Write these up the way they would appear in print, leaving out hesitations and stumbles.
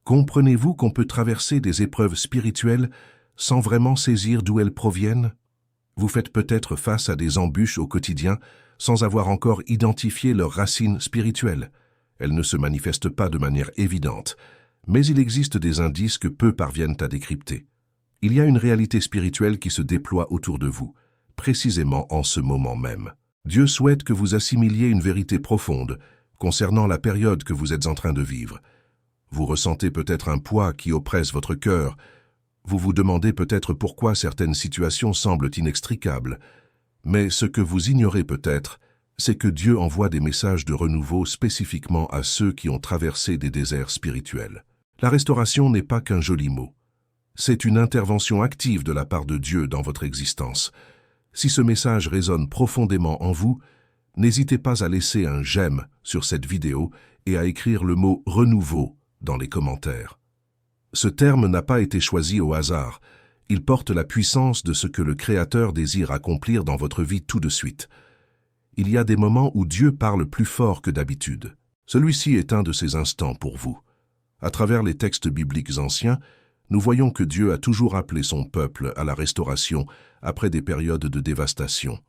Comprenez-vous qu'on peut traverser des épreuves spirituelles sans vraiment saisir d'où elles proviennent? Vous faites peut-être face à des embûches au quotidien sans avoir encore identifié leurs racines spirituelles. Elles ne se manifestent pas de manière évidente, mais il existe des indices que peu parviennent à décrypter. Il y a une réalité spirituelle qui se déploie autour de vous, précisément en ce moment même. Dieu souhaite que vous assimiliez une vérité profonde concernant la période que vous êtes en train de vivre. Vous ressentez peut-être un poids qui oppresse votre cœur. Vous vous demandez peut-être pourquoi certaines situations semblent inextricables. Mais ce que vous ignorez peut-être, c'est que Dieu envoie des messages de renouveau spécifiquement à ceux qui ont traversé des déserts spirituels. La restauration n'est pas qu'un joli mot. C'est une intervention active de la part de Dieu dans votre existence. Si ce message résonne profondément en vous, n'hésitez pas à laisser un j'aime sur cette vidéo et à écrire le mot « renouveau » dans les commentaires. Ce terme n'a pas été choisi au hasard. Il porte la puissance de ce que le Créateur désire accomplir dans votre vie tout de suite. Il y a des moments où Dieu parle plus fort que d'habitude. Celui-ci est un de ces instants pour vous. À travers les textes bibliques anciens, nous voyons que Dieu a toujours appelé son peuple à la restauration après des périodes de dévastation.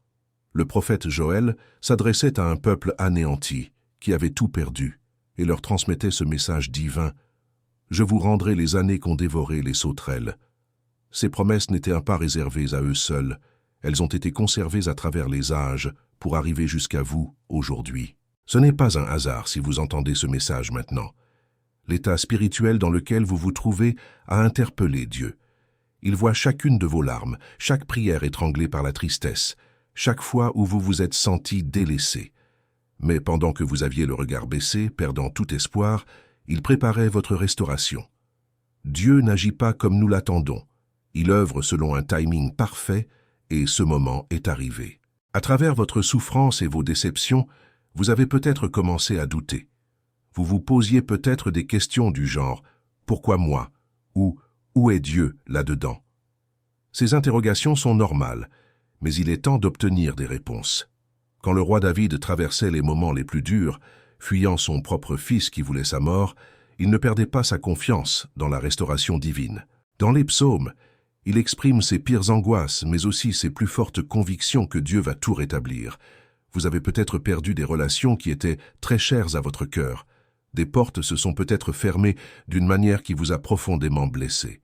Le prophète Joël s'adressait à un peuple anéanti, qui avait tout perdu, et leur transmettait ce message divin: « Je vous rendrai les années qu'ont dévoré les sauterelles. » Ces promesses n'étaient pas réservées à eux seuls, elles ont été conservées à travers les âges pour arriver jusqu'à vous aujourd'hui. Ce n'est pas un hasard si vous entendez ce message maintenant. L'état spirituel dans lequel vous vous trouvez a interpellé Dieu. Il voit chacune de vos larmes, chaque prière étranglée par la tristesse, chaque fois où vous vous êtes senti délaissé. Mais pendant que vous aviez le regard baissé, perdant tout espoir, il préparait votre restauration. Dieu n'agit pas comme nous l'attendons. Il œuvre selon un timing parfait et ce moment est arrivé. À travers votre souffrance et vos déceptions, vous avez peut-être commencé à douter. Vous vous posiez peut-être des questions du genre « Pourquoi moi ?» ou « Où est Dieu là-dedans ?» Ces interrogations sont normales, mais il est temps d'obtenir des réponses. Quand le roi David traversait les moments les plus durs, fuyant son propre fils qui voulait sa mort, il ne perdait pas sa confiance dans la restauration divine. Dans les psaumes, il exprime ses pires angoisses, mais aussi ses plus fortes convictions que Dieu va tout rétablir. Vous avez peut-être perdu des relations qui étaient très chères à votre cœur. Des portes se sont peut-être fermées d'une manière qui vous a profondément blessé.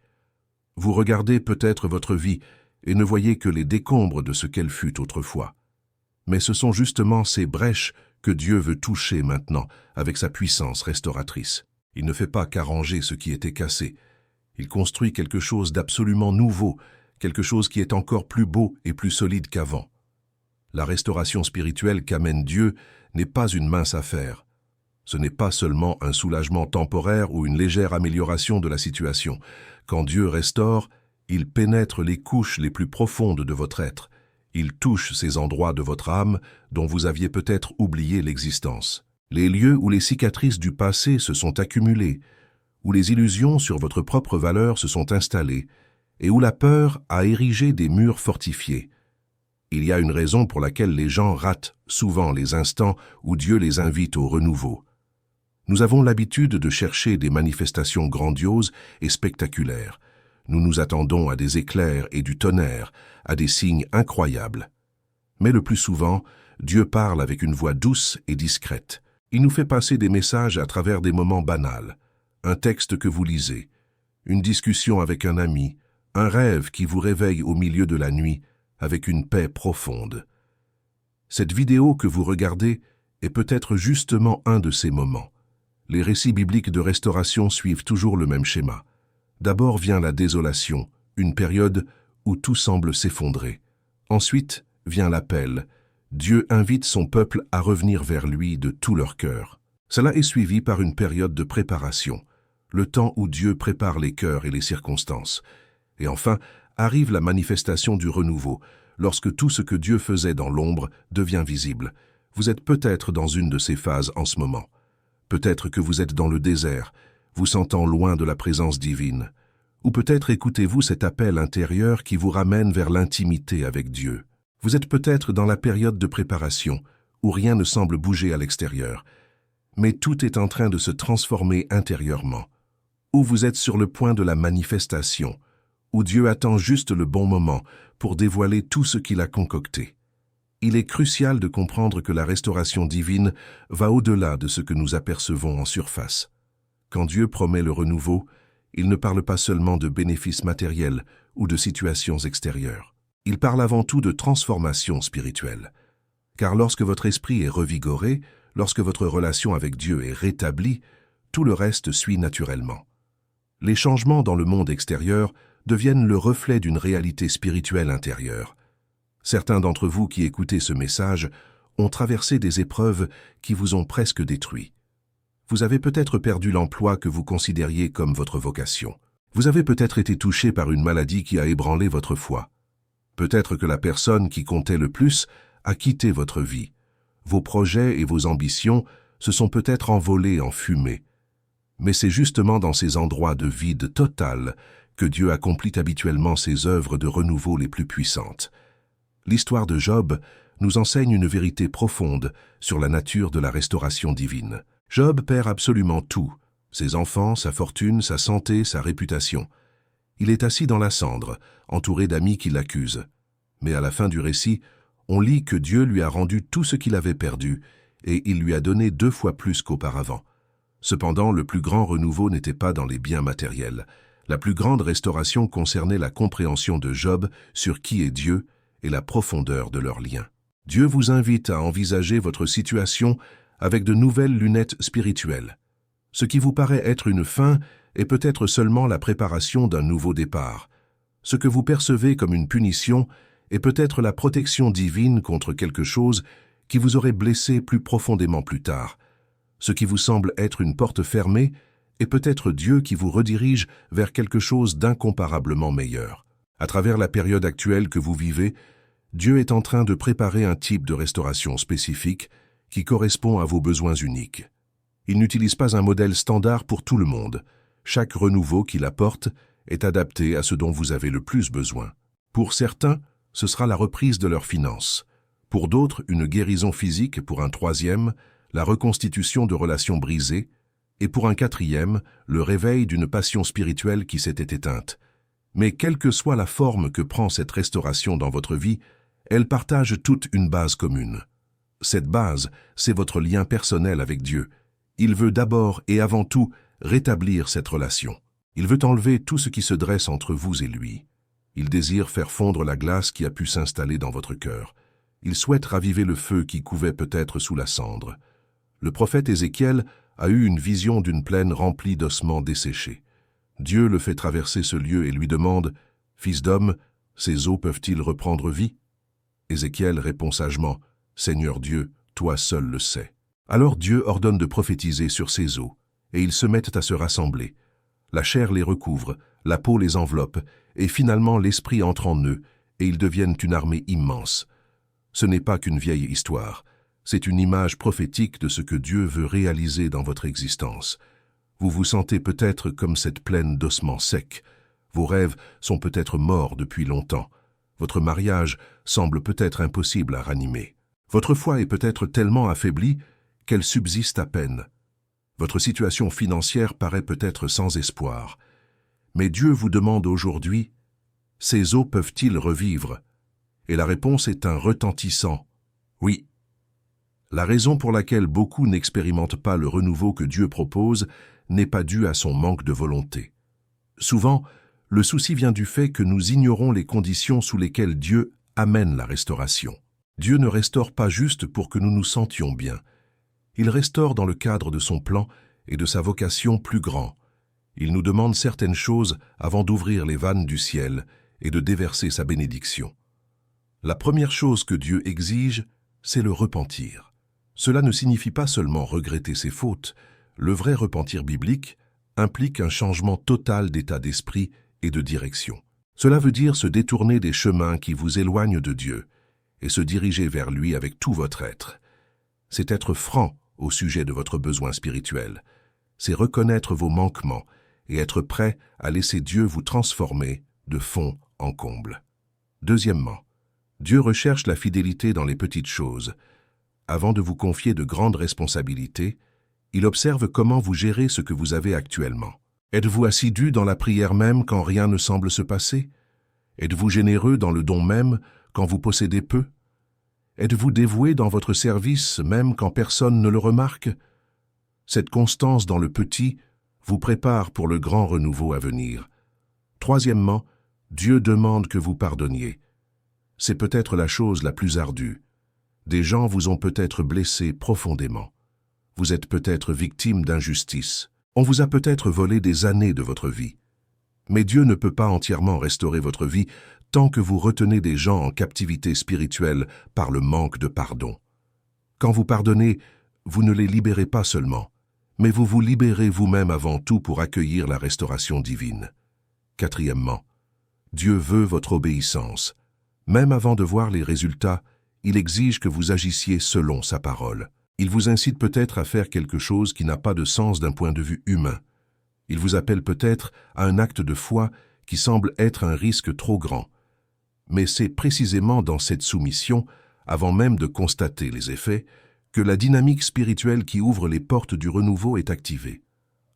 Vous regardez peut-être votre vie et ne voyez que les décombres de ce qu'elle fut autrefois. Mais ce sont justement ces brèches que Dieu veut toucher maintenant avec sa puissance restauratrice. Il ne fait pas qu'arranger ce qui était cassé. Il construit quelque chose d'absolument nouveau, quelque chose qui est encore plus beau et plus solide qu'avant. La restauration spirituelle qu'amène Dieu n'est pas une mince affaire. Ce n'est pas seulement un soulagement temporaire ou une légère amélioration de la situation. Quand Dieu restaure, il pénètre les couches les plus profondes de votre être. Il touche ces endroits de votre âme dont vous aviez peut-être oublié l'existence. Les lieux où les cicatrices du passé se sont accumulées, où les illusions sur votre propre valeur se sont installées, et où la peur a érigé des murs fortifiés. Il y a une raison pour laquelle les gens ratent souvent les instants où Dieu les invite au renouveau. Nous avons l'habitude de chercher des manifestations grandioses et spectaculaires. Nous nous attendons à des éclairs et du tonnerre, à des signes incroyables. Mais le plus souvent, Dieu parle avec une voix douce et discrète. Il nous fait passer des messages à travers des moments banals. Un texte que vous lisez, une discussion avec un ami, un rêve qui vous réveille au milieu de la nuit avec une paix profonde. Cette vidéo que vous regardez est peut-être justement un de ces moments. Les récits bibliques de restauration suivent toujours le même schéma. D'abord vient la désolation, une période où tout semble s'effondrer. Ensuite vient l'appel. Dieu invite son peuple à revenir vers lui de tout leur cœur. Cela est suivi par une période de préparation, le temps où Dieu prépare les cœurs et les circonstances. Et enfin, arrive la manifestation du renouveau, lorsque tout ce que Dieu faisait dans l'ombre devient visible. Vous êtes peut-être dans une de ces phases en ce moment. Peut-être que vous êtes dans le désert, vous sentant loin de la présence divine. Ou peut-être écoutez-vous cet appel intérieur qui vous ramène vers l'intimité avec Dieu. Vous êtes peut-être dans la période de préparation, où rien ne semble bouger à l'extérieur. Mais tout est en train de se transformer intérieurement. ou vous êtes sur le point de la manifestation, où Dieu attend juste le bon moment pour dévoiler tout ce qu'il a concocté. Il est crucial de comprendre que la restauration divine va au-delà de ce que nous apercevons en surface. Quand Dieu promet le renouveau, il ne parle pas seulement de bénéfices matériels ou de situations extérieures. Il parle avant tout de transformation spirituelle. Car lorsque votre esprit est revigoré, lorsque votre relation avec Dieu est rétablie, tout le reste suit naturellement. Les changements dans le monde extérieur deviennent le reflet d'une réalité spirituelle intérieure. Certains d'entre vous qui écoutez ce message ont traversé des épreuves qui vous ont presque détruit. Vous avez peut-être perdu l'emploi que vous considériez comme votre vocation. Vous avez peut-être été touché par une maladie qui a ébranlé votre foi. Peut-être que la personne qui comptait le plus a quitté votre vie. Vos projets et vos ambitions se sont peut-être envolés en fumée. Mais c'est justement dans ces endroits de vide total que Dieu accomplit habituellement ses œuvres de renouveau les plus puissantes. L'histoire de Job nous enseigne une vérité profonde sur la nature de la restauration divine. Job perd absolument tout, ses enfants, sa fortune, sa santé, sa réputation. Il est assis dans la cendre, entouré d'amis qui l'accusent. Mais à la fin du récit, on lit que Dieu lui a rendu tout ce qu'il avait perdu, et il lui a donné 2 fois plus qu'auparavant. Cependant, le plus grand renouveau n'était pas dans les biens matériels. La plus grande restauration concernait la compréhension de Job sur qui est Dieu et la profondeur de leur lien. Dieu vous invite à envisager votre situation avec de nouvelles lunettes spirituelles. Ce qui vous paraît être une fin est peut-être seulement la préparation d'un nouveau départ. Ce que vous percevez comme une punition est peut-être la protection divine contre quelque chose qui vous aurait blessé plus profondément plus tard. Ce qui vous semble être une porte fermée est peut-être Dieu qui vous redirige vers quelque chose d'incomparablement meilleur. À travers la période actuelle que vous vivez, Dieu est en train de préparer un type de restauration spécifique qui correspond à vos besoins uniques. Il n'utilise pas un modèle standard pour tout le monde. Chaque renouveau qu'il apporte est adapté à ce dont vous avez le plus besoin. Pour certains, ce sera la reprise de leurs finances. Pour d'autres, une guérison physique. Pour un troisième, la reconstitution de relations brisées. Et pour un quatrième, le réveil d'une passion spirituelle qui s'était éteinte. Mais quelle que soit la forme que prend cette restauration dans votre vie, elle partage toute une base commune. Cette base, c'est votre lien personnel avec Dieu. Il veut d'abord et avant tout rétablir cette relation. Il veut enlever tout ce qui se dresse entre vous et lui. Il désire faire fondre la glace qui a pu s'installer dans votre cœur. Il souhaite raviver le feu qui couvait peut-être sous la cendre. Le prophète Ézéchiel a eu une vision d'une plaine remplie d'ossements desséchés. Dieu le fait traverser ce lieu et lui demande « Fils d'homme, ces os peuvent-ils reprendre vie ?» Ézéchiel répond sagement « Seigneur Dieu, toi seul le sais. » Alors Dieu ordonne de prophétiser sur ces os, et ils se mettent à se rassembler. La chair les recouvre, la peau les enveloppe, et finalement l'esprit entre en eux, et ils deviennent une armée immense. Ce n'est pas qu'une vieille histoire, c'est une image prophétique de ce que Dieu veut réaliser dans votre existence. Vous vous sentez peut-être comme cette plaine d'ossements secs. Vos rêves sont peut-être morts depuis longtemps. Votre mariage semble peut-être impossible à ranimer. Votre foi est peut-être tellement affaiblie qu'elle subsiste à peine. Votre situation financière paraît peut-être sans espoir. Mais Dieu vous demande aujourd'hui, « Ces os peuvent-ils revivre ?» Et la réponse est un retentissant « Oui ». La raison pour laquelle beaucoup n'expérimentent pas le renouveau que Dieu propose n'est pas due à son manque de volonté. Souvent, le souci vient du fait que nous ignorons les conditions sous lesquelles Dieu amène la restauration. Dieu ne restaure pas juste pour que nous nous sentions bien. Il restaure dans le cadre de son plan et de sa vocation plus grand. Il nous demande certaines choses avant d'ouvrir les vannes du ciel et de déverser sa bénédiction. La première chose que Dieu exige, c'est le repentir. Cela ne signifie pas seulement regretter ses fautes. Le vrai repentir biblique implique un changement total d'état d'esprit et de direction. Cela veut dire se détourner des chemins qui vous éloignent de Dieu et se diriger vers lui avec tout votre être. C'est être franc au sujet de votre besoin spirituel. C'est reconnaître vos manquements et être prêt à laisser Dieu vous transformer de fond en comble. Deuxièmement, Dieu recherche la fidélité dans les petites choses. Avant de vous confier de grandes responsabilités, il observe comment vous gérez ce que vous avez actuellement. Êtes-vous assidu dans la prière même quand rien ne semble se passer? Êtes-vous généreux dans le don même quand vous possédez peu? Êtes-vous dévoué dans votre service même quand personne ne le remarque? Cette constance dans le petit vous prépare pour le grand renouveau à venir. Troisièmement, Dieu demande que vous pardonniez. C'est peut-être la chose la plus ardue. Des gens vous ont peut-être blessé profondément. Vous êtes peut-être victime d'injustice. On vous a peut-être volé des années de votre vie. Mais Dieu ne peut pas entièrement restaurer votre vie tant que vous retenez des gens en captivité spirituelle par le manque de pardon. Quand vous pardonnez, vous ne les libérez pas seulement, mais vous vous libérez vous-même avant tout pour accueillir la restauration divine. Quatrièmement, Dieu veut votre obéissance. Même avant de voir les résultats, il exige que vous agissiez selon sa parole. Il vous incite peut-être à faire quelque chose qui n'a pas de sens d'un point de vue humain. Il vous appelle peut-être à un acte de foi qui semble être un risque trop grand. Mais c'est précisément dans cette soumission, avant même de constater les effets, que la dynamique spirituelle qui ouvre les portes du renouveau est activée.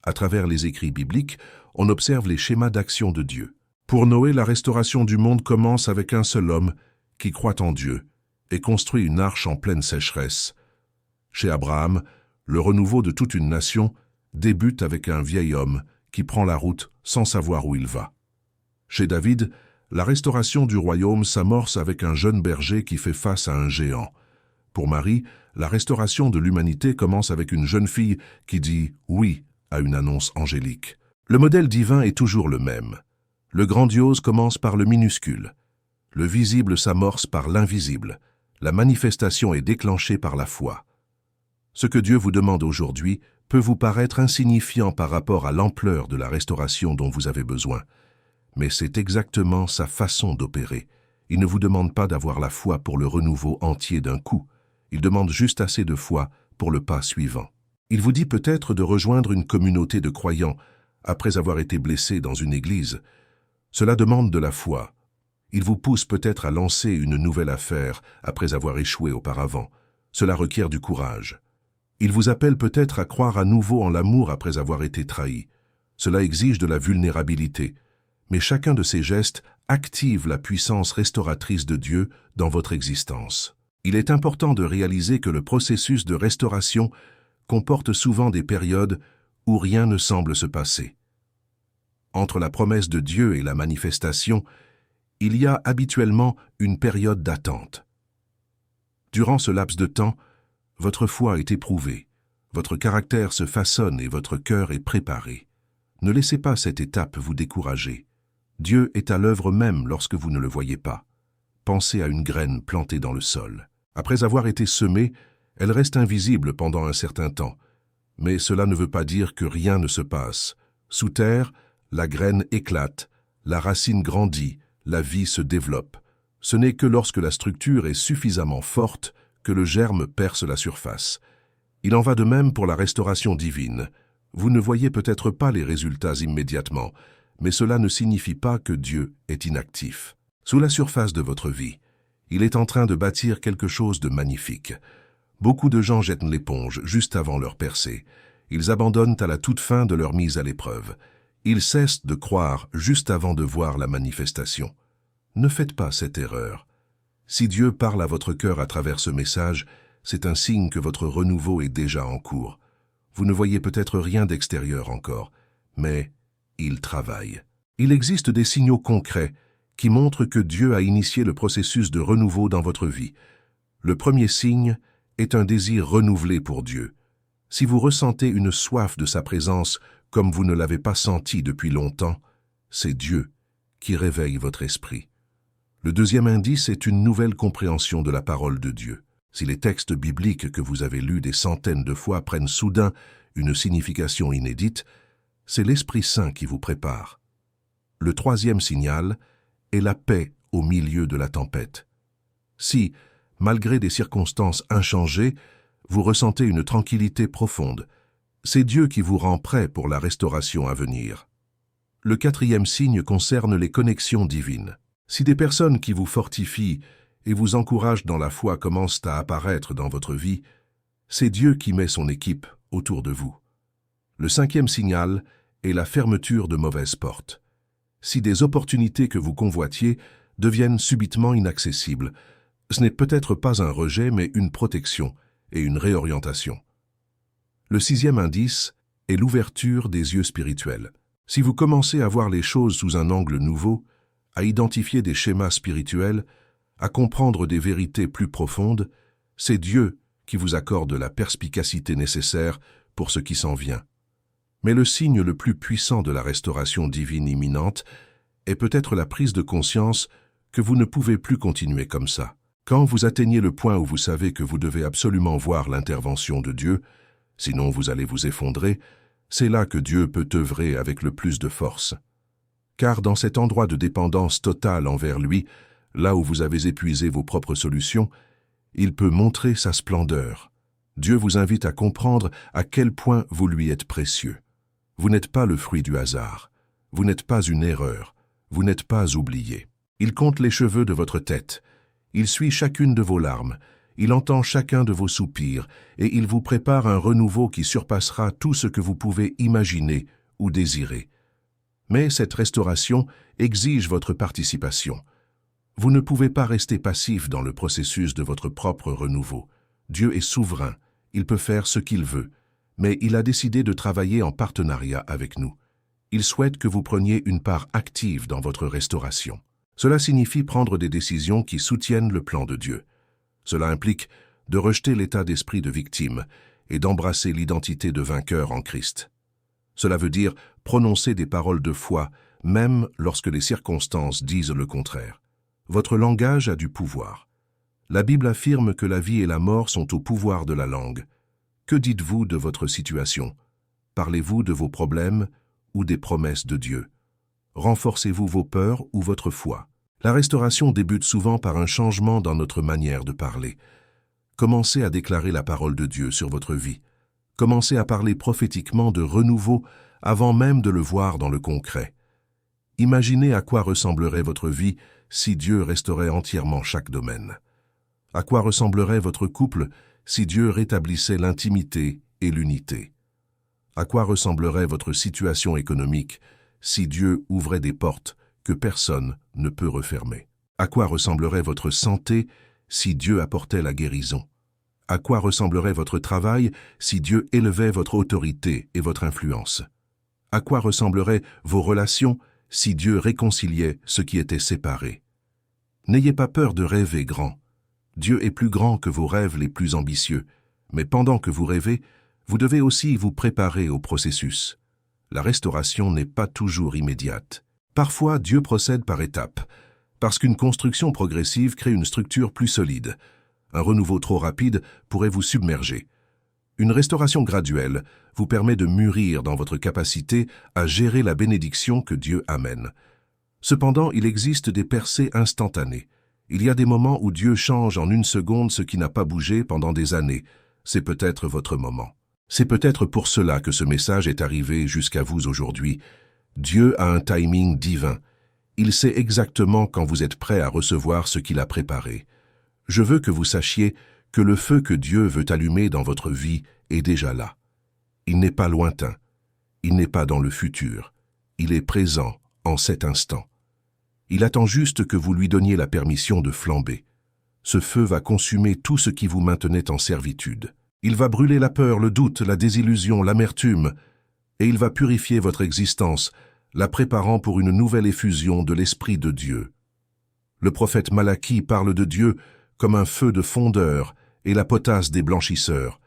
À travers les écrits bibliques, on observe les schémas d'action de Dieu. Pour Noé, la restauration du monde commence avec un seul homme qui croit en Dieu et construit une arche en pleine sécheresse. Chez Abraham, le renouveau de toute une nation débute avec un vieil homme qui prend la route sans savoir où il va. Chez David, la restauration du royaume s'amorce avec un jeune berger qui fait face à un géant. Pour Marie, la restauration de l'humanité commence avec une jeune fille qui dit « oui » à une annonce angélique. Le modèle divin est toujours le même. Le grandiose commence par le minuscule. Le visible s'amorce par l'invisible. La manifestation est déclenchée par la foi. Ce que Dieu vous demande aujourd'hui peut vous paraître insignifiant par rapport à l'ampleur de la restauration dont vous avez besoin. Mais c'est exactement sa façon d'opérer. Il ne vous demande pas d'avoir la foi pour le renouveau entier d'un coup. Il demande juste assez de foi pour le pas suivant. Il vous dit peut-être de rejoindre une communauté de croyants après avoir été blessé dans une église. Cela demande de la foi. Il vous pousse peut-être à lancer une nouvelle affaire après avoir échoué auparavant. Cela requiert du courage. Il vous appelle peut-être à croire à nouveau en l'amour après avoir été trahi. Cela exige de la vulnérabilité. Mais chacun de ces gestes active la puissance restauratrice de Dieu dans votre existence. Il est important de réaliser que le processus de restauration comporte souvent des périodes où rien ne semble se passer. Entre la promesse de Dieu et la manifestation, il y a habituellement une période d'attente. Durant ce laps de temps, votre foi est éprouvée, votre caractère se façonne et votre cœur est préparé. Ne laissez pas cette étape vous décourager. Dieu est à l'œuvre même lorsque vous ne le voyez pas. Pensez à une graine plantée dans le sol. Après avoir été semée, elle reste invisible pendant un certain temps. Mais cela ne veut pas dire que rien ne se passe. Sous terre, la graine éclate, la racine grandit, la vie se développe. Ce n'est que lorsque la structure est suffisamment forte que le germe perce la surface. Il en va de même pour la restauration divine. Vous ne voyez peut-être pas les résultats immédiatement, mais cela ne signifie pas que Dieu est inactif. Sous la surface de votre vie, il est en train de bâtir quelque chose de magnifique. Beaucoup de gens jettent l'éponge juste avant leur percée. Ils abandonnent à la toute fin de leur mise à l'épreuve. Ils cessent de croire juste avant de voir la manifestation. Ne faites pas cette erreur. Si Dieu parle à votre cœur à travers ce message, c'est un signe que votre renouveau est déjà en cours. Vous ne voyez peut-être rien d'extérieur encore, mais il travaille. Il existe des signaux concrets qui montrent que Dieu a initié le processus de renouveau dans votre vie. Le premier signe est un désir renouvelé pour Dieu. Si vous ressentez une soif de sa présence comme vous ne l'avez pas senti depuis longtemps, c'est Dieu qui réveille votre esprit. Le deuxième indice est une nouvelle compréhension de la parole de Dieu. Si les textes bibliques que vous avez lus des centaines de fois prennent soudain une signification inédite, c'est l'Esprit Saint qui vous prépare. Le troisième signal est la paix au milieu de la tempête. Si, malgré des circonstances inchangées, vous ressentez une tranquillité profonde, c'est Dieu qui vous rend prêt pour la restauration à venir. Le quatrième signe concerne les connexions divines. Si des personnes qui vous fortifient et vous encouragent dans la foi commencent à apparaître dans votre vie, c'est Dieu qui met son équipe autour de vous. Le cinquième signal et la fermeture de mauvaises portes. Si des opportunités que vous convoitiez deviennent subitement inaccessibles, ce n'est peut-être pas un rejet, mais une protection et une réorientation. Le 6e indice est l'ouverture des yeux spirituels. Si vous commencez à voir les choses sous un angle nouveau, à identifier des schémas spirituels, à comprendre des vérités plus profondes, c'est Dieu qui vous accorde la perspicacité nécessaire pour ce qui s'en vient. Mais le signe le plus puissant de la restauration divine imminente est peut-être la prise de conscience que vous ne pouvez plus continuer comme ça. Quand vous atteignez le point où vous savez que vous devez absolument voir l'intervention de Dieu, sinon vous allez vous effondrer, c'est là que Dieu peut œuvrer avec le plus de force. Car dans cet endroit de dépendance totale envers lui, là où vous avez épuisé vos propres solutions, il peut montrer sa splendeur. Dieu vous invite à comprendre à quel point vous lui êtes précieux. Vous n'êtes pas le fruit du hasard. Vous n'êtes pas une erreur. Vous n'êtes pas oublié. Il compte les cheveux de votre tête. Il suit chacune de vos larmes. Il entend chacun de vos soupirs et il vous prépare un renouveau qui surpassera tout ce que vous pouvez imaginer ou désirer. Mais cette restauration exige votre participation. Vous ne pouvez pas rester passif dans le processus de votre propre renouveau. Dieu est souverain, il peut faire ce qu'il veut, mais il a décidé de travailler en partenariat avec nous. Il souhaite que vous preniez une part active dans votre restauration. Cela signifie prendre des décisions qui soutiennent le plan de Dieu. Cela implique de rejeter l'état d'esprit de victime et d'embrasser l'identité de vainqueur en Christ. Cela veut dire prononcer des paroles de foi, même lorsque les circonstances disent le contraire. Votre langage a du pouvoir. La Bible affirme que la vie et la mort sont au pouvoir de la langue. Que dites-vous de votre situation? Parlez-vous de vos problèmes ou des promesses de Dieu? Renforcez-vous vos peurs ou votre foi? La restauration débute souvent par un changement dans notre manière de parler. Commencez à déclarer la parole de Dieu sur votre vie. Commencez à parler prophétiquement de renouveau avant même de le voir dans le concret. Imaginez à quoi ressemblerait votre vie si Dieu restaurait entièrement chaque domaine. À quoi ressemblerait votre couple si Dieu rétablissait l'intimité et l'unité? À quoi ressemblerait votre situation économique si Dieu ouvrait des portes que personne ne peut refermer? À quoi ressemblerait votre santé si Dieu apportait la guérison? À quoi ressemblerait votre travail si Dieu élevait votre autorité et votre influence? À quoi ressembleraient vos relations si Dieu réconciliait ce qui était séparé? N'ayez pas peur de rêver grand. Dieu est plus grand que vos rêves les plus ambitieux, mais pendant que vous rêvez, vous devez aussi vous préparer au processus. La restauration n'est pas toujours immédiate. Parfois, Dieu procède par étapes, parce qu'une construction progressive crée une structure plus solide. Un renouveau trop rapide pourrait vous submerger. Une restauration graduelle vous permet de mûrir dans votre capacité à gérer la bénédiction que Dieu amène. Cependant, il existe des percées instantanées. Il y a des moments où Dieu change en une seconde ce qui n'a pas bougé pendant des années. C'est peut-être votre moment. C'est peut-être pour cela que ce message est arrivé jusqu'à vous aujourd'hui. Dieu a un timing divin. Il sait exactement quand vous êtes prêt à recevoir ce qu'il a préparé. Je veux que vous sachiez que le feu que Dieu veut allumer dans votre vie est déjà là. Il n'est pas lointain. Il n'est pas dans le futur. Il est présent en cet instant. Il attend juste que vous lui donniez la permission de flamber. Ce feu va consumer tout ce qui vous maintenait en servitude. Il va brûler la peur, le doute, la désillusion, l'amertume, et il va purifier votre existence, la préparant pour une nouvelle effusion de l'Esprit de Dieu. Le prophète Malachie parle de Dieu comme un feu de fondeur et la potasse des blanchisseurs.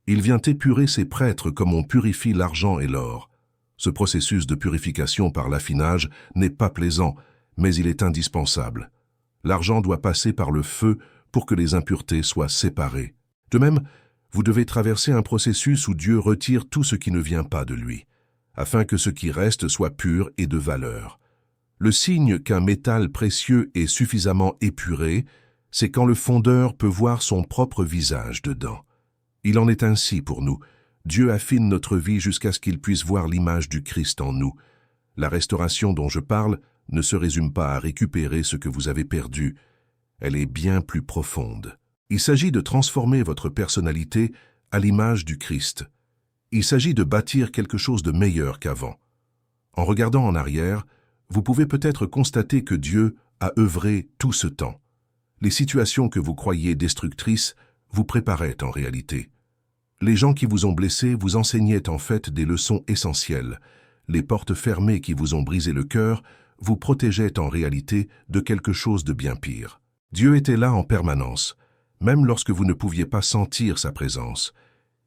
Il vient épurer ses prêtres comme on purifie l'argent et l'or. Ce processus de purification par l'affinage n'est pas plaisant, mais il est indispensable. L'argent doit passer par le feu pour que les impuretés soient séparées. De même, vous devez traverser un processus où Dieu retire tout ce qui ne vient pas de lui, afin que ce qui reste soit pur et de valeur. Le signe qu'un métal précieux est suffisamment épuré, c'est quand le fondeur peut voir son propre visage dedans. Il en est ainsi pour nous. Dieu affine notre vie jusqu'à ce qu'il puisse voir l'image du Christ en nous. La restauration dont je parle ne se résume pas à récupérer ce que vous avez perdu. Elle est bien plus profonde. Il s'agit de transformer votre personnalité à l'image du Christ. Il s'agit de bâtir quelque chose de meilleur qu'avant. En regardant en arrière, vous pouvez peut-être constater que Dieu a œuvré tout ce temps. Les situations que vous croyez destructrices vous préparaient en réalité. Les gens qui vous ont blessé vous enseignaient en fait des leçons essentielles. Les portes fermées qui vous ont brisé le cœur vous protégeaient en réalité de quelque chose de bien pire. Dieu était là en permanence, même lorsque vous ne pouviez pas sentir sa présence.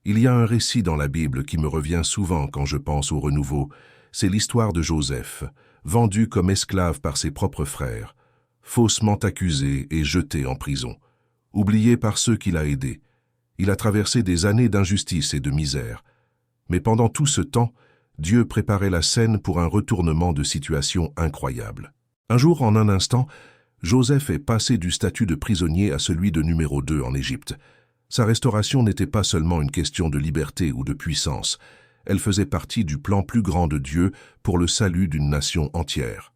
Il y a un récit dans la Bible qui me revient souvent quand je pense au renouveau. C'est l'histoire de Joseph, vendu comme esclave par ses propres frères, faussement accusé et jeté en prison, oublié par ceux qu'il a aidés. Il a traversé des années d'injustice et de misère. Mais pendant tout ce temps, Dieu préparait la scène pour un retournement de situation incroyable. Un jour, en un instant, Joseph est passé du statut de prisonnier à celui de numéro 2 en Égypte. Sa restauration n'était pas seulement une question de liberté ou de puissance, elle faisait partie du plan plus grand de Dieu pour le salut d'une nation entière.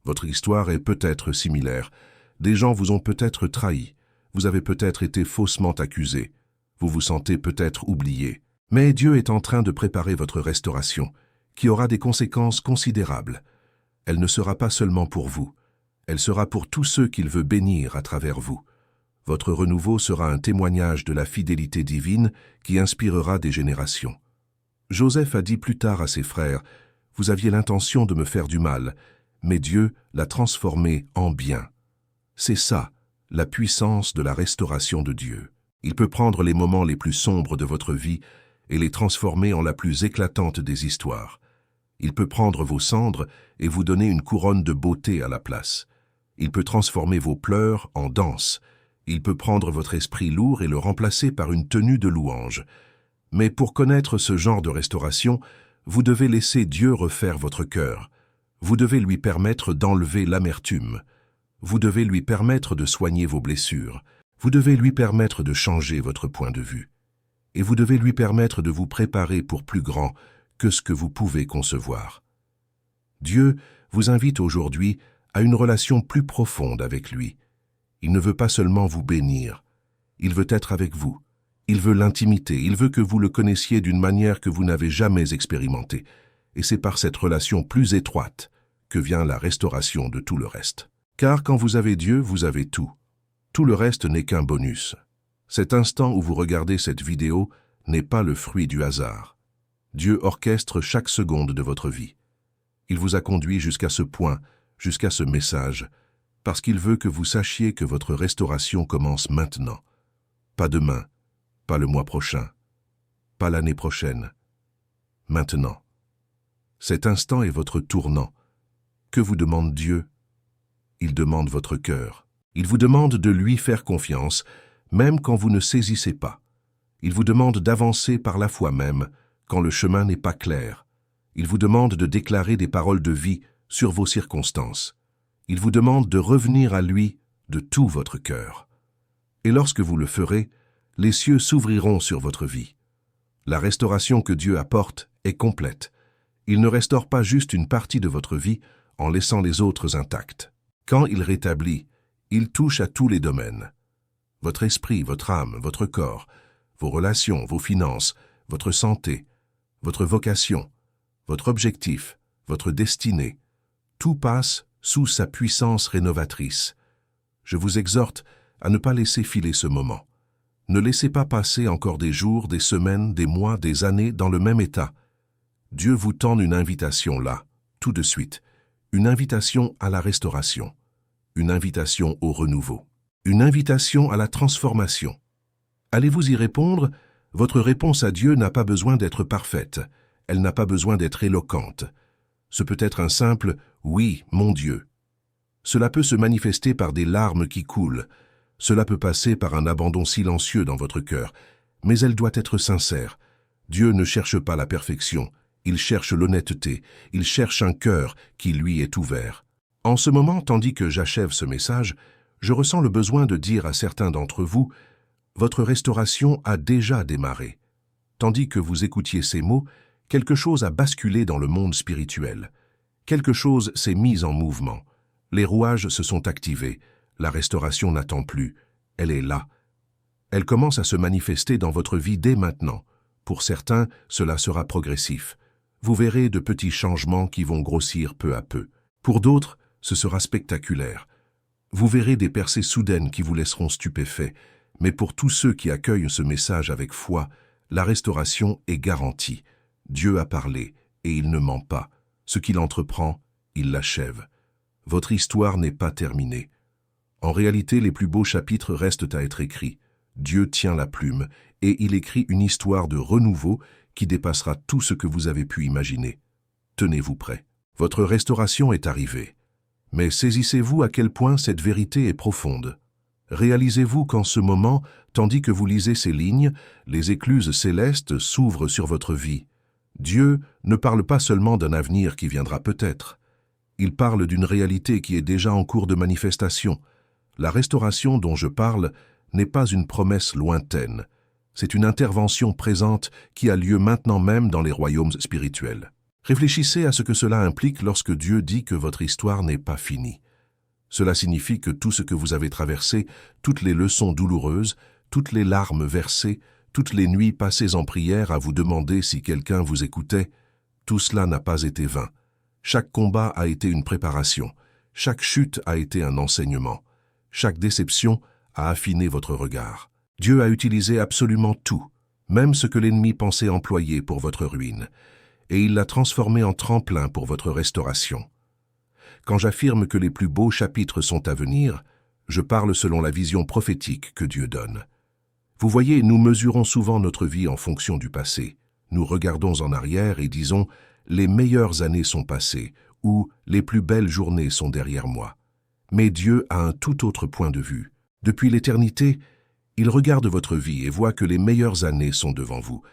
Votre histoire est peut-être similaire. Des gens vous ont peut-être trahi, vous avez peut-être été faussement accusé, vous vous sentez peut-être oublié. Mais Dieu est en train de préparer votre restauration, qui aura des conséquences considérables. Elle ne sera pas seulement pour vous, elle sera pour tous ceux qu'il veut bénir à travers vous. Votre renouveau sera un témoignage de la fidélité divine qui inspirera des générations. Joseph a dit plus tard à ses frères, « Vous aviez l'intention de me faire du mal, mais Dieu l'a transformé en bien. » C'est ça, la puissance de la restauration de Dieu. Il peut prendre les moments les plus sombres de votre vie et les transformer en la plus éclatante des histoires. Il peut prendre vos cendres et vous donner une couronne de beauté à la place. Il peut transformer vos pleurs en danse. Il peut prendre votre esprit lourd et le remplacer par une tenue de louange. Mais pour connaître ce genre de restauration, vous devez laisser Dieu refaire votre cœur. Vous devez lui permettre d'enlever l'amertume. Vous devez lui permettre de soigner vos blessures. Vous devez lui permettre de changer votre point de vue. Et vous devez lui permettre de vous préparer pour plus grand que ce que vous pouvez concevoir. Dieu vous invite aujourd'hui à une relation plus profonde avec lui. Il ne veut pas seulement vous bénir, il veut être avec vous. Il veut l'intimité, il veut que vous le connaissiez d'une manière que vous n'avez jamais expérimentée. Et c'est par cette relation plus étroite que vient la restauration de tout le reste. Car quand vous avez Dieu, vous avez tout. Tout le reste n'est qu'un bonus. Cet instant où vous regardez cette vidéo n'est pas le fruit du hasard. Dieu orchestre chaque seconde de votre vie. Il vous a conduit jusqu'à ce point, jusqu'à ce message, parce qu'il veut que vous sachiez que votre restauration commence maintenant. Pas demain, pas le mois prochain, pas l'année prochaine. Maintenant. Cet instant est votre tournant. Que vous demande Dieu? Il demande votre cœur. Il vous demande de lui faire confiance, même quand vous ne saisissez pas. Il vous demande d'avancer par la foi même, quand le chemin n'est pas clair. Il vous demande de déclarer des paroles de vie sur vos circonstances. Il vous demande de revenir à lui de tout votre cœur. Et lorsque vous le ferez, les cieux s'ouvriront sur votre vie. La restauration que Dieu apporte est complète. Il ne restaure pas juste une partie de votre vie en laissant les autres intactes. Quand il rétablit, il touche à tous les domaines. Votre esprit, votre âme, votre corps, vos relations, vos finances, votre santé, votre vocation, votre objectif, votre destinée. Tout passe sous sa puissance rénovatrice. Je vous exhorte à ne pas laisser filer ce moment. Ne laissez pas passer encore des jours, des semaines, des mois, des années dans le même état. Dieu vous tend une invitation là, tout de suite. Une invitation à la restauration. Une invitation au renouveau. Une invitation à la transformation. Allez-vous y répondre? Votre réponse à Dieu n'a pas besoin d'être parfaite. Elle n'a pas besoin d'être éloquente. Ce peut être un simple « Oui, mon Dieu ». Cela peut se manifester par des larmes qui coulent. Cela peut passer par un abandon silencieux dans votre cœur, mais elle doit être sincère. Dieu ne cherche pas la perfection, il cherche l'honnêteté, il cherche un cœur qui lui est ouvert. En ce moment, tandis que j'achève ce message, je ressens le besoin de dire à certains d'entre vous, votre restauration a déjà démarré. Tandis que vous écoutiez ces mots, quelque chose a basculé dans le monde spirituel. Quelque chose s'est mis en mouvement. Les rouages se sont activés. La restauration n'attend plus. Elle est là. Elle commence à se manifester dans votre vie dès maintenant. Pour certains, cela sera progressif. vous verrez de petits changements qui vont grossir peu à peu. Pour d'autres, ce sera spectaculaire. Vous verrez des percées soudaines qui vous laisseront stupéfaits, mais pour tous ceux qui accueillent ce message avec foi, la restauration est garantie. Dieu a parlé, et il ne ment pas. Ce qu'il entreprend, il l'achève. Votre histoire n'est pas terminée. En réalité, les plus beaux chapitres restent à être écrits. Dieu tient la plume, et il écrit une histoire de renouveau qui dépassera tout ce que vous avez pu imaginer. Tenez-vous prêts. Votre restauration est arrivée. Mais saisissez-vous à quel point cette vérité est profonde. Réalisez-vous qu'en ce moment, tandis que vous lisez ces lignes, les écluses célestes s'ouvrent sur votre vie. Dieu ne parle pas seulement d'un avenir qui viendra peut-être. Il parle d'une réalité qui est déjà en cours de manifestation. La restauration dont je parle n'est pas une promesse lointaine. C'est une intervention présente qui a lieu maintenant même dans les royaumes spirituels. Réfléchissez à ce que cela implique lorsque Dieu dit que votre histoire n'est pas finie. Cela signifie que tout ce que vous avez traversé, toutes les leçons douloureuses, toutes les larmes versées, toutes les nuits passées en prière à vous demander si quelqu'un vous écoutait, tout cela n'a pas été vain. Chaque combat a été une préparation, chaque chute a été un enseignement, chaque déception a affiné votre regard. Dieu a utilisé absolument tout, même ce que l'ennemi pensait employer pour votre ruine, et il l'a transformé en tremplin pour votre restauration. Quand j'affirme que les plus beaux chapitres sont à venir, je parle selon la vision prophétique que Dieu donne. Vous voyez, nous mesurons souvent notre vie en fonction du passé. Nous regardons en arrière et disons « les meilleures années sont passées » ou « les plus belles journées sont derrière moi ». Mais Dieu a un tout autre point de vue. Depuis l'éternité, il regarde votre vie et voit que les meilleures années sont devant vous.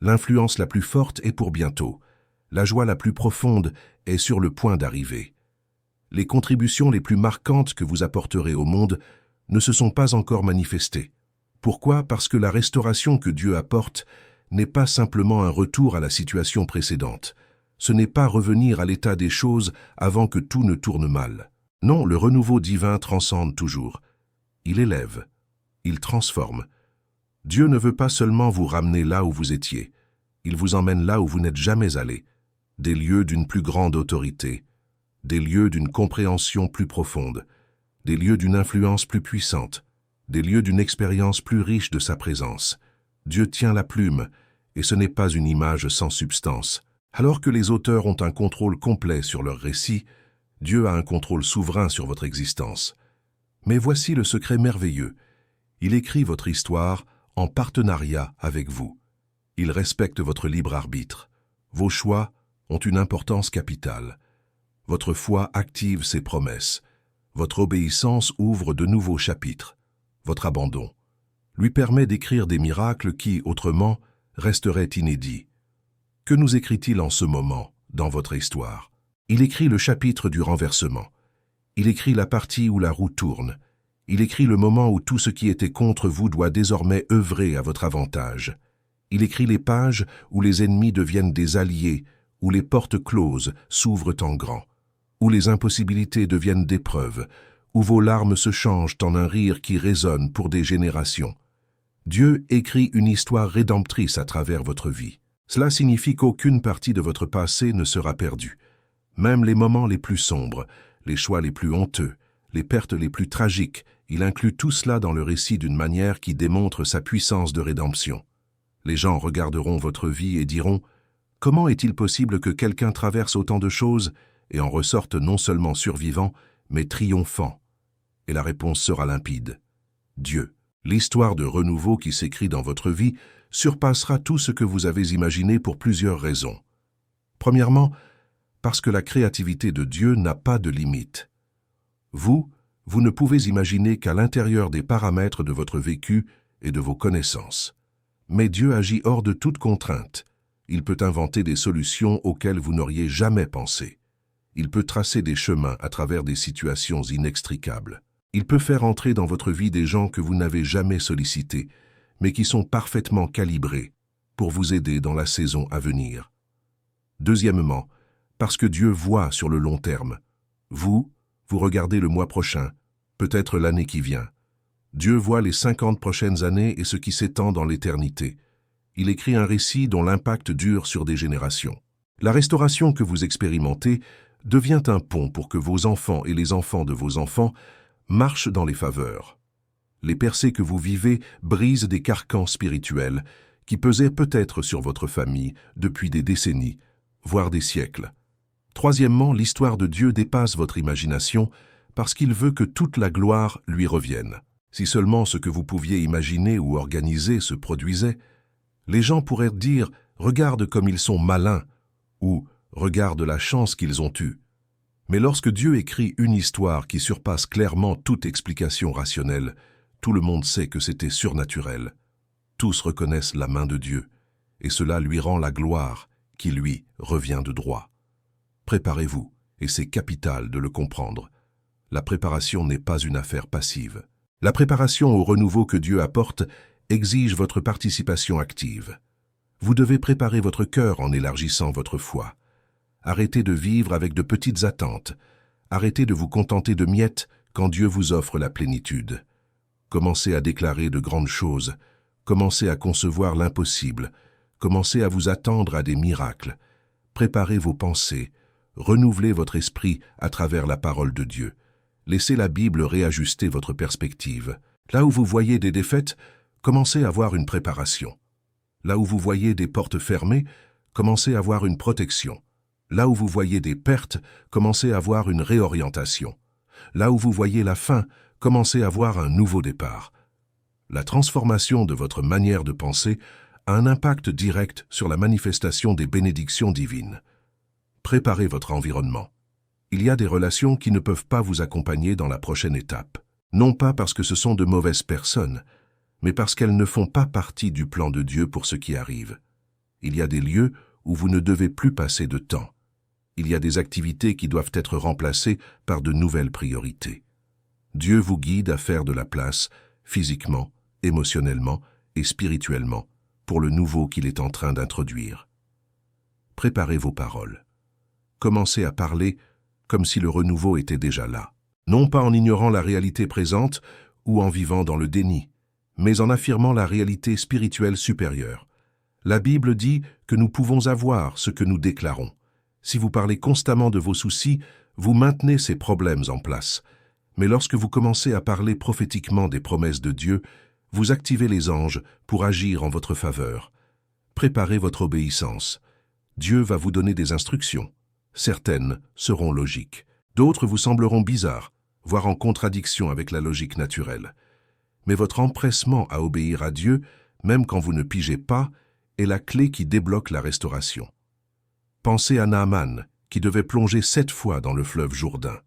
L'influence la plus forte est pour bientôt. La joie la plus profonde est sur le point d'arriver. Les contributions les plus marquantes que vous apporterez au monde ne se sont pas encore manifestées. Pourquoi? Parce que la restauration que Dieu apporte n'est pas simplement un retour à la situation précédente. Ce n'est pas revenir à l'état des choses avant que tout ne tourne mal. Non, le renouveau divin transcende toujours. Il élève, il transforme. Dieu ne veut pas seulement vous ramener là où vous étiez. Il vous emmène là où vous n'êtes jamais allé. Des lieux d'une plus grande autorité, des lieux d'une compréhension plus profonde, des lieux d'une influence plus puissante, des lieux d'une expérience plus riche de sa présence. Dieu tient la plume, et ce n'est pas une image sans substance. Alors que les auteurs ont un contrôle complet sur leur récit, Dieu a un contrôle souverain sur votre existence. Mais voici le secret merveilleux. Il écrit votre histoire en partenariat avec vous. Il respecte votre libre arbitre. Vos choix ont une importance capitale. Votre foi active ses promesses. Votre obéissance ouvre de nouveaux chapitres. Votre abandon lui permet d'écrire des miracles qui, autrement, resteraient inédits. Que nous écrit-il en ce moment, dans votre histoire? Il écrit le chapitre du renversement. Il écrit la partie où la roue tourne. Il écrit le moment où tout ce qui était contre vous doit désormais œuvrer à votre avantage. Il écrit les pages où les ennemis deviennent des alliés, où les portes closes s'ouvrent en grand, où les impossibilités deviennent des preuves, où vos larmes se changent en un rire qui résonne pour des générations. Dieu écrit une histoire rédemptrice à travers votre vie. Cela signifie qu'aucune partie de votre passé ne sera perdue. Même les moments les plus sombres, les choix les plus honteux, les pertes les plus tragiques, il inclut tout cela dans le récit d'une manière qui démontre sa puissance de rédemption. Les gens regarderont votre vie et diront « Comment est-il possible que quelqu'un traverse autant de choses et en ressorte non seulement survivant, mais triomphant ?» Et la réponse sera limpide. Dieu. L'histoire de renouveau qui s'écrit dans votre vie surpassera tout ce que vous avez imaginé pour plusieurs raisons. Premièrement, parce que la créativité de Dieu n'a pas de limite. Vous ne pouvez imaginer qu'à l'intérieur des paramètres de votre vécu et de vos connaissances. Mais Dieu agit hors de toute contrainte. Il peut inventer des solutions auxquelles vous n'auriez jamais pensé. Il peut tracer des chemins à travers des situations inextricables. Il peut faire entrer dans votre vie des gens que vous n'avez jamais sollicités, mais qui sont parfaitement calibrés pour vous aider dans la saison à venir. Deuxièmement, parce que Dieu voit sur le long terme. Vous regardez le mois prochain, peut-être l'année qui vient. Dieu voit les 50 prochaines années et ce qui s'étend dans l'éternité. Il écrit un récit dont l'impact dure sur des générations. La restauration que vous expérimentez devient un pont pour que vos enfants et les enfants de vos enfants marchent dans les faveurs. Les percées que vous vivez brisent des carcans spirituels qui pesaient peut-être sur votre famille depuis des décennies, voire des siècles. Troisièmement, l'histoire de Dieu dépasse votre imagination parce qu'il veut que toute la gloire lui revienne. Si seulement ce que vous pouviez imaginer ou organiser se produisait, les gens pourraient dire « Regarde comme ils sont malins » ou « Regarde la chance qu'ils ont eue ». Mais lorsque Dieu écrit une histoire qui surpasse clairement toute explication rationnelle, tout le monde sait que c'était surnaturel. Tous reconnaissent la main de Dieu, et cela lui rend la gloire qui lui revient de droit. Préparez-vous, et c'est capital de le comprendre. La préparation n'est pas une affaire passive. La préparation au renouveau que Dieu apporte exige votre participation active. Vous devez préparer votre cœur en élargissant votre foi. Arrêtez de vivre avec de petites attentes. Arrêtez de vous contenter de miettes quand Dieu vous offre la plénitude. Commencez à déclarer de grandes choses. Commencez à concevoir l'impossible. Commencez à vous attendre à des miracles. Préparez vos pensées. Renouvelez votre esprit à travers la parole de Dieu. Laissez la Bible réajuster votre perspective. Là où vous voyez des défaites, commencez à voir une préparation. Là où vous voyez des portes fermées, commencez à voir une protection. Là où vous voyez des pertes, commencez à voir une réorientation. Là où vous voyez la fin, commencez à voir un nouveau départ. La transformation de votre manière de penser a un impact direct sur la manifestation des bénédictions divines. Préparez votre environnement. Il y a des relations qui ne peuvent pas vous accompagner dans la prochaine étape. Non pas parce que ce sont de mauvaises personnes, mais parce qu'elles ne font pas partie du plan de Dieu pour ce qui arrive. Il y a des lieux où vous ne devez plus passer de temps. Il y a des activités qui doivent être remplacées par de nouvelles priorités. Dieu vous guide à faire de la place, physiquement, émotionnellement et spirituellement, pour le nouveau qu'il est en train d'introduire. Préparez vos paroles. Commencez à parler comme si le renouveau était déjà là. Non pas en ignorant la réalité présente ou en vivant dans le déni, mais en affirmant la réalité spirituelle supérieure. La Bible dit que nous pouvons avoir ce que nous déclarons. Si vous parlez constamment de vos soucis, vous maintenez ces problèmes en place. Mais lorsque vous commencez à parler prophétiquement des promesses de Dieu, vous activez les anges pour agir en votre faveur. Préparez votre obéissance. Dieu va vous donner des instructions. Certaines seront logiques. D'autres vous sembleront bizarres, voire en contradiction avec la logique naturelle. Mais votre empressement à obéir à Dieu, même quand vous ne pigez pas, est la clé qui débloque la restauration. Pensez à Naaman, qui devait plonger 7 fois dans le fleuve Jourdain.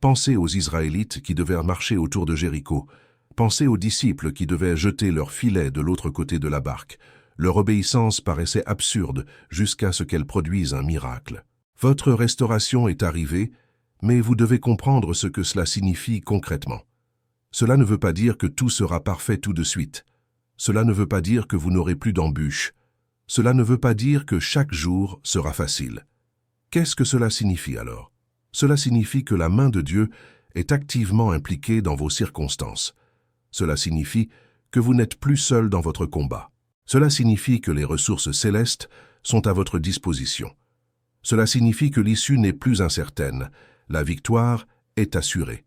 Pensez aux Israélites qui devaient marcher autour de Jéricho. Pensez aux disciples qui devaient jeter leur filet de l'autre côté de la barque. Leur obéissance paraissait absurde jusqu'à ce qu'elle produise un miracle. Votre restauration est arrivée, mais vous devez comprendre ce que cela signifie concrètement. Cela ne veut pas dire que tout sera parfait tout de suite. Cela ne veut pas dire que vous n'aurez plus d'embûches. Cela ne veut pas dire que chaque jour sera facile. Qu'est-ce que cela signifie alors? Cela signifie que la main de Dieu est activement impliquée dans vos circonstances. Cela signifie que vous n'êtes plus seul dans votre combat. Cela signifie que les ressources célestes sont à votre disposition. Cela signifie que l'issue n'est plus incertaine, la victoire est assurée.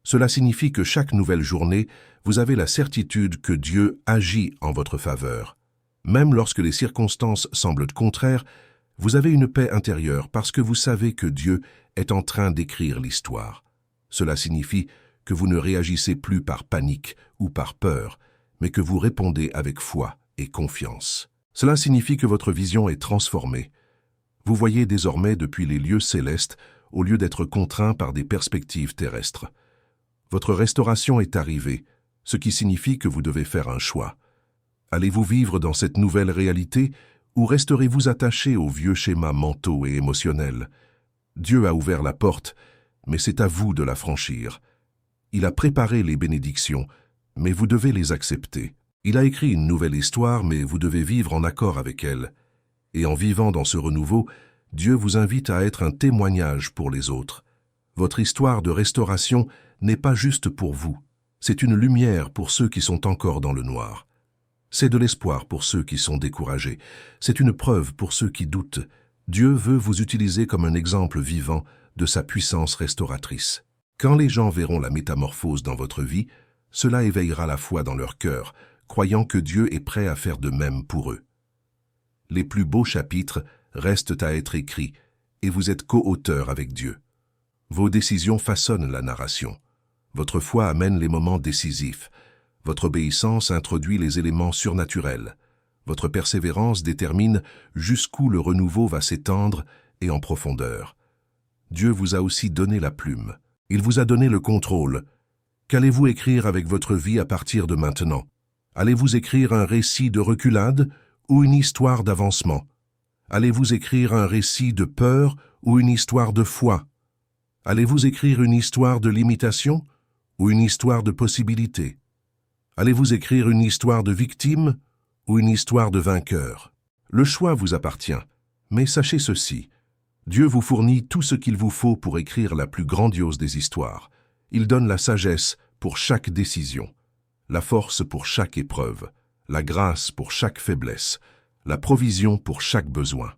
Cela signifie que chaque nouvelle journée, vous avez la certitude que Dieu agit en votre faveur. Même lorsque les circonstances semblent contraires, vous avez une paix intérieure parce que vous savez que Dieu est en train d'écrire l'histoire. Cela signifie que vous ne réagissez plus par panique ou par peur, mais que vous répondez avec foi et confiance. Cela signifie que votre vision est transformée. Vous voyez désormais depuis les lieux célestes au lieu d'être contraint par des perspectives terrestres. Votre restauration est arrivée, ce qui signifie que vous devez faire un choix. Allez-vous vivre dans cette nouvelle réalité ou resterez-vous attaché aux vieux schémas mentaux et émotionnels? Dieu a ouvert la porte, mais c'est à vous de la franchir. Il a préparé les bénédictions, mais vous devez les accepter. Il a écrit une nouvelle histoire, mais vous devez vivre en accord avec elle. Et en vivant dans ce renouveau, Dieu vous invite à être un témoignage pour les autres. Votre histoire de restauration n'est pas juste pour vous. C'est une lumière pour ceux qui sont encore dans le noir. C'est de l'espoir pour ceux qui sont découragés. C'est une preuve pour ceux qui doutent. Dieu veut vous utiliser comme un exemple vivant de sa puissance restauratrice. Quand les gens verront la métamorphose dans votre vie, cela éveillera la foi dans leur cœur, croyant que Dieu est prêt à faire de même pour eux. Les plus beaux chapitres restent à être écrits, et vous êtes co-auteur avec Dieu. Vos décisions façonnent la narration. Votre foi amène les moments décisifs. Votre obéissance introduit les éléments surnaturels. Votre persévérance détermine jusqu'où le renouveau va s'étendre et en profondeur. Dieu vous a aussi donné la plume. Il vous a donné le contrôle. Qu'allez-vous écrire avec votre vie à partir de maintenant? Allez-vous écrire un récit de reculade ou une histoire d'avancement? Allez-vous écrire un récit de peur ou une histoire de foi? Allez-vous écrire une histoire de limitation ou une histoire de possibilité? Allez-vous écrire une histoire de victime ou une histoire de vainqueur? Le choix vous appartient, mais sachez ceci. Dieu vous fournit tout ce qu'il vous faut pour écrire la plus grandiose des histoires. Il donne la sagesse pour chaque décision, la force pour chaque épreuve, la grâce pour chaque faiblesse, la provision pour chaque besoin.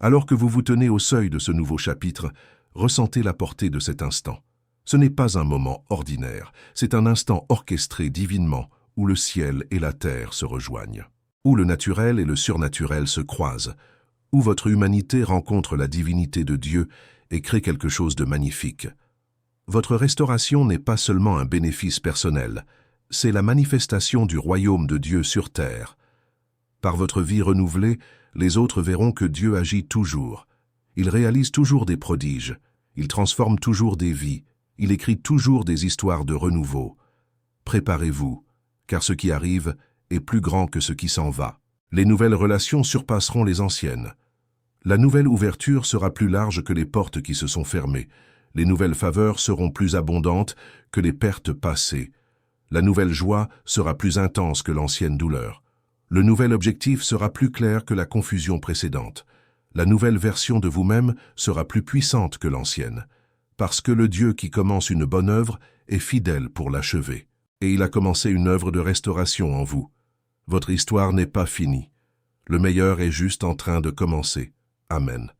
Alors que vous vous tenez au seuil de ce nouveau chapitre, ressentez la portée de cet instant. Ce n'est pas un moment ordinaire, c'est un instant orchestré divinement où le ciel et la terre se rejoignent, où le naturel et le surnaturel se croisent, où votre humanité rencontre la divinité de Dieu et crée quelque chose de magnifique. Votre restauration n'est pas seulement un bénéfice personnel, c'est la manifestation du royaume de Dieu sur terre. Par votre vie renouvelée, les autres verront que Dieu agit toujours. Il réalise toujours des prodiges, il transforme toujours des vies, il écrit toujours des histoires de renouveau. Préparez-vous, car ce qui arrive est plus grand que ce qui s'en va. Les nouvelles relations surpasseront les anciennes. La nouvelle ouverture sera plus large que les portes qui se sont fermées. Les nouvelles faveurs seront plus abondantes que les pertes passées. La nouvelle joie sera plus intense que l'ancienne douleur. Le nouvel objectif sera plus clair que la confusion précédente. La nouvelle version de vous-même sera plus puissante que l'ancienne. Parce que le Dieu qui commence une bonne œuvre est fidèle pour l'achever. Et il a commencé une œuvre de restauration en vous. Votre histoire n'est pas finie. Le meilleur est juste en train de commencer. Amen.